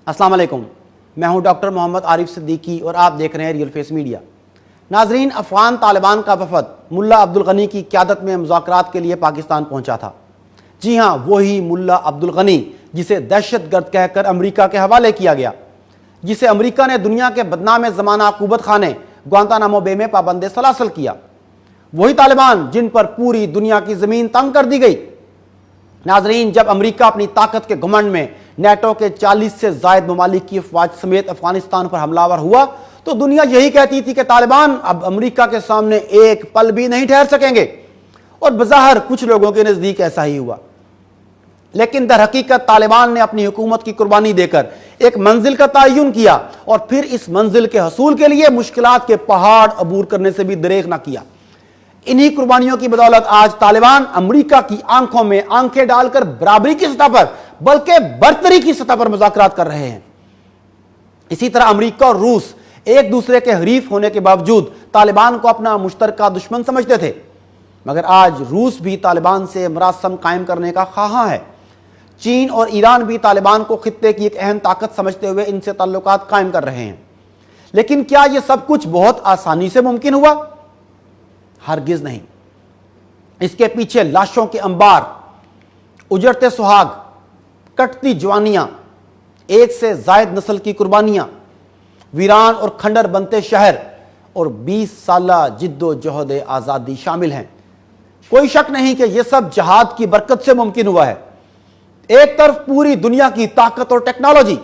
अस्सलाम वालेकुम, मैं हूं डॉक्टर मोहम्मद आरिफ सिद्दीकी और आप देख रहे हैं रियल फेस मीडिया। नाजरीन, अफगान तालिबान का वफद मुल्ला अब्दुल गनी की क़यादत में मुज़ाकरात के लिए पाकिस्तान पहुंचा था। जी हां, वही मुल्ला अब्दुल गनी जिसे दहशतगर्द कहकर अमरीका के हवाले किया गया, जिसे अमरीका ने दुनिया के बदनाम ज़माना अकूबत खाने ग्वांतानामो बे में पाबंद सलासल किया। वही तालिबान जिन पर पूरी दुनिया की ज़मीन तंग कर दी गई। नाजरीन, जब अमरीका अपनी ताकत के घमंड में नेटो के 40 से ज़ायद ममालिक की अफवाज समेत अफगानिस्तान पर हमलावर हुआ तो दुनिया यही कहती थी कि तालिबान अब अमरीका के सामने एक पल भी नहीं ठहर सकेंगे, और बज़ाहिर कुछ लोगों के नज़दीक ऐसा ही हुआ। लेकिन दर हकीकत तालिबान ने अपनी हुकूमत की कुर्बानी देकर एक मंजिल का तयन किया और फिर इस मंजिल के हसूल के लिए मुश्किलात के पहाड़ अबूर करने से भी दरेक न किया। इन्हीं कुर्बानियों की बदौलत आज तालिबान अमरीका की आंखों में आंखें डालकर बराबरी की सतह पर बल्कि बरतरी की सतह पर मुज़ाकरात कर रहे हैं। इसी तरह अमरीका और रूस एक दूसरे के हरीफ होने के बावजूद तालिबान को अपना मुश्तरका दुश्मन समझते थे, मगर आज रूस भी तालिबान से मरासम कायम करने का ख्वाहां है। चीन और ईरान भी तालिबान को खित्ते की एक अहम ताकत समझते हुए इनसे ताल्लुकात कायम कर रहे हैं। लेकिन क्या यह सब कुछ बहुत आसानी से मुमकिन हुआ? हरगिज नहीं। इसके पीछे लाशों के अंबार, उजड़ते सुहाग, कटती जवानियां, एक से जायद नस्ल की कुर्बानियां, वीरान और खंडर बनते शहर और 20 साला जिद्दोजहद आज़ादी शामिल हैं। कोई शक नहीं कि यह सब जहाद की बरकत से मुमकिन हुआ है। एक तरफ पूरी दुनिया की ताकत और टेक्नोलॉजी,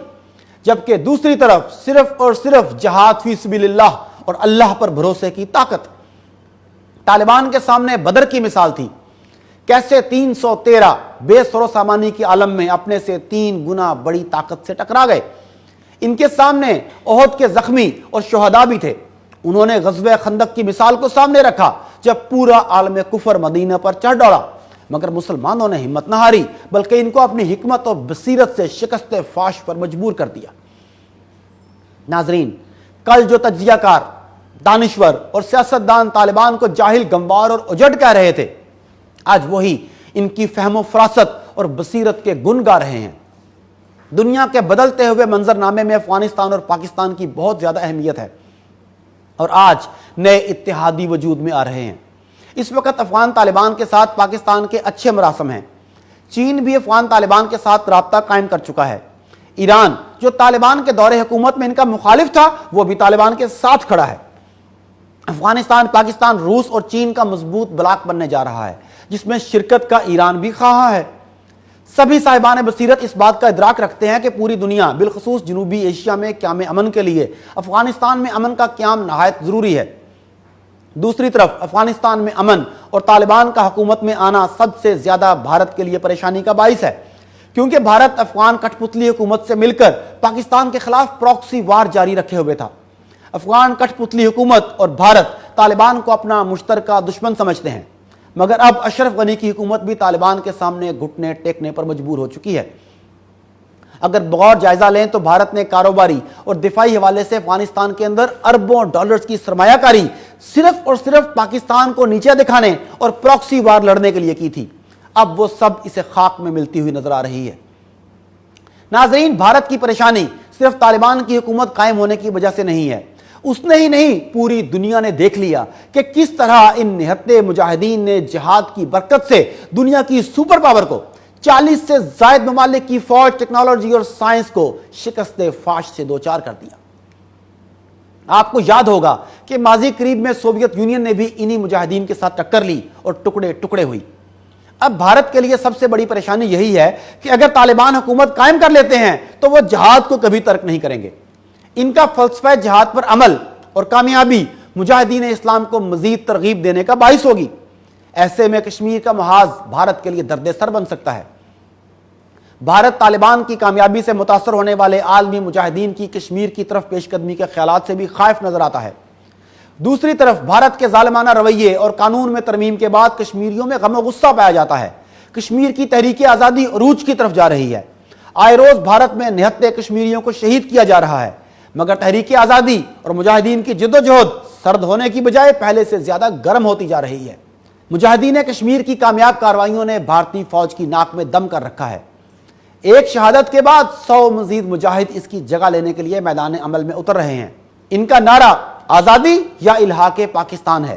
जबकि दूसरी तरफ सिर्फ और सिर्फ जहाद फी सबिलिल्लाह और अल्लाह पर भरोसे की ताकत। तालिबान के सामने बदर की मिसाल थी, कैसे 313 बेसरो सामानी की आलम में अपने से 3 गुना बड़ी ताकत से टकरा गए। इनके सामने ओहद के जख्मी और शोहदा भी थे। उन्होंने ग़ज़वे खंदक की मिसाल को सामने रखा जब पूरा आलम कुफर मदीना पर चढ़ दौड़ा, मगर मुसलमानों ने हिम्मत न हारी बल्कि इनको अपनी हिकमत और बसीरत से शिकस्त फाश पर मजबूर कर दिया। नाजरीन, कल जो तज्जियाकार, दानिश्वर और सियासतदान तालिबान को जाहिल, गंवार और उजड़ कह रहे थे, आज वही इनकी फहमो फरासत और बसीरत के गुण गा रहे हैं। दुनिया के बदलते हुए मंजरनामे में अफगानिस्तान और पाकिस्तान की बहुत ज्यादा अहमियत है और आज नए इत्तेहादी वजूद में आ रहे हैं। इस वक्त अफगान तालिबान के साथ पाकिस्तान के अच्छे मरासम हैं। चीन भी अफगान तालिबान के साथ राब्ता कायम कर चुका है। ईरान, जो तालिबान के दौरे हुकूमत में इनका मुखालिफ था, वो भी तालिबान के साथ खड़ा है। अफगानिस्तान, पाकिस्तान, रूस और चीन का मजबूत ब्लॉक बनने जा रहा है, जिसमें शिरकत का ईरान भी ख्वाह है। सभी साहिबान बसीरत इस बात का इदराक रखते हैं कि पूरी दुनिया, बिलखसूस जनूबी एशिया में क़याम अमन के लिए अफगानिस्तान में अमन का क़याम नहायत ज़रूरी है। दूसरी तरफ अफगानिस्तान में अमन और तालिबान का हुकूमत में आना सबसे ज्यादा भारत के लिए परेशानी का बाइस है, क्योंकि भारत अफगान कठपुतली हुकूमत से मिलकर पाकिस्तान के खिलाफ प्रॉक्सी वार जारी रखे हुए था। अफगान कठपुतली हुकूमत और भारत तालिबान को अपना मुश्तरका दुश्मन समझते हैं, मगर अब अशरफ गनी की हुकूमत भी तालिबान के सामने घुटने टेकने पर मजबूर हो चुकी है। अगर बगौर जायजा लें तो भारत ने कारोबारी और दिफाई हवाले से अफगानिस्तान के अंदर अरबों डॉलर्स की सरमायाकारी सिर्फ और सिर्फ पाकिस्तान को नीचे दिखाने और प्रॉक्सी वार लड़ने के लिए की थी। अब वो सब इसे खाक में मिलती हुई नजर आ रही है। नाज़रीन, भारत की परेशानी सिर्फ तालिबान की हुकूमत कायम होने की वजह से नहीं है। उसने ही नहीं, पूरी दुनिया ने देख लिया कि किस तरह इन निहत्ते मुजाहिदीन ने जिहाद की बरकत से दुनिया की सुपर पावर को, 40 से जायद ममालिक की फौज, टेक्नोलॉजी और साइंस को शिकस्त फाश से दो चार कर दिया। आपको याद होगा कि माजी करीब में सोवियत यूनियन ने भी इन्हीं मुजाहिदीन के साथ टक्कर ली और टुकड़े टुकड़े हुई। अब भारत के लिए सबसे बड़ी परेशानी यही है कि अगर तालिबान हुकूमत कायम कर लेते हैं तो वह जिहाद को कभी तर्क नहीं करेंगे। इनका फलसफा जिहाद पर अमल और कामयाबी मुजाहिदीन इस्लाम को मजीद तरगीब देने का बाइस होगी। ऐसे में कश्मीर का महाज भारत के लिए दर्द सर बन सकता है। भारत तालिबान की कामयाबी से मुतासर होने वाले आलमी मुजाहिदीन की कश्मीर की तरफ पेशकदमी के ख्यालात से भी खाइफ नजर आता है। दूसरी तरफ भारत के जालिमाना रवैये और कानून में तरमीम के बाद कश्मीरियों में गम और गुस्सा पाया जाता है। कश्मीर की तहरीक आज़ादी अरूज की तरफ जा रही है। आए रोज भारत में निहत्ते कश्मीरियों को शहीद किया जा रहा है, मगर तहरीक आज़ादी और मुजाहिदीन की जिद्दोजहद सर्द होने की बजाय पहले से ज्यादा गर्म होती जा रही है। मुजाहिदीन कश्मीर की कामयाब कार्रवाइयों ने भारतीय फौज की नाक में दम कर रखा है। ایک شہادت کے بعد 100 مزید مجاہد اس کی جگہ لینے کے لیے میدان عمل میں اتر رہے ہیں۔ ان کا نعرہ آزادی یا الحاق پاکستان ہے۔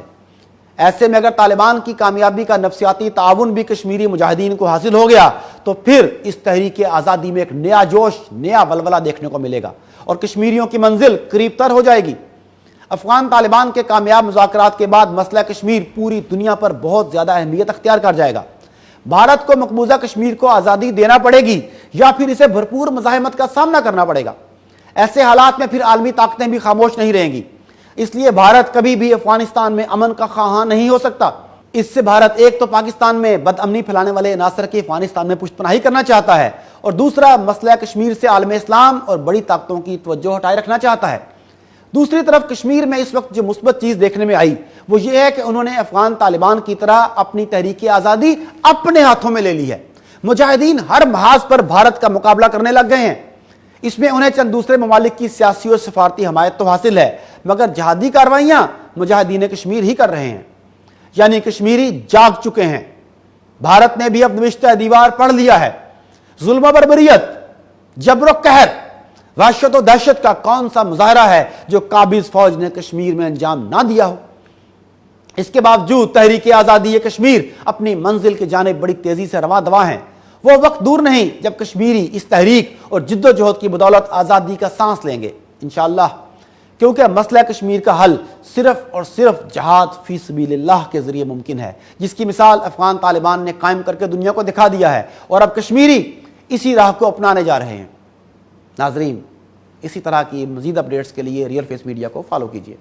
ایسے میں اگر طالبان کی کامیابی کا نفسیاتی تعاون بھی کشمیری مجاہدین کو حاصل ہو گیا تو پھر اس تحریک آزادی میں ایک نیا جوش، نیا ولولہ دیکھنے کو ملے گا اور کشمیریوں کی منزل قریب تر ہو جائے گی۔ افغان طالبان کے کامیاب مذاکرات کے بعد مسئلہ کشمیر پوری دنیا پر بہت زیادہ اہمیت اختیار کر جائے گا۔ بھارت کو مقبوضہ کشمیر کو آزادی دینا پڑے گی یا پھر اسے بھرپور مزاحمت کا سامنا کرنا پڑے گا۔ ایسے حالات میں پھر عالمی طاقتیں بھی خاموش نہیں رہیں گی۔ اس لیے بھارت کبھی بھی افغانستان میں امن کا خواہاں نہیں ہو سکتا۔ اس سے بھارت ایک تو پاکستان میں بد امنی پھیلانے والے عناصر کی افغانستان میں پشت پناہی کرنا چاہتا ہے، اور دوسرا مسئلہ کشمیر سے عالم اسلام اور بڑی طاقتوں کی توجہ ہٹائے رکھنا چاہتا ہے۔ دوسری طرف کشمیر میں اس وقت جو مثبت چیز دیکھنے میں آئی وہ یہ ہے کہ انہوں نے افغان طالبان کی طرح اپنی تحریک آزادی اپنے ہاتھوں میں لے لی ہے۔ مجاہدین ہر محاذ پر بھارت کا مقابلہ کرنے لگ گئے ہیں۔ اس میں انہیں چند دوسرے ممالک کی سیاسی اور سفارتی حمایت تو حاصل ہے، مگر جہادی کاروائیاں مجاہدین کشمیر ہی کر رہے ہیں، یعنی کشمیری جاگ چکے ہیں۔ بھارت نے بھی اب نوشتہ دیوار پڑھ لیا ہے۔ ظلم و بربریت، جبر و قہر، وحشت و دہشت کا کون سا مظاہرہ ہے جو قابض فوج نے کشمیر میں انجام نہ دیا ہو؟ اس کے باوجود تحریک آزادی کشمیر اپنی منزل کی جانب بڑی تیزی سے رواں دواں ہیں۔ وہ وقت دور نہیں جب کشمیری اس تحریک اور جد و جہد کی بدولت آزادی کا سانس لیں گے انشاءاللہ، کیونکہ مسئلہ کشمیر کا حل صرف اور صرف جہاد فی سبیل اللہ کے ذریعے ممکن ہے، جس کی مثال افغان طالبان نے قائم کر کے دنیا کو دکھا دیا ہے، اور اب کشمیری اسی راہ کو اپنانے جا رہے ہیں۔ ناظرین، اسی طرح کی مزید اپڈیٹس کے لیے ریئل فیس میڈیا کو فالو کیجیے۔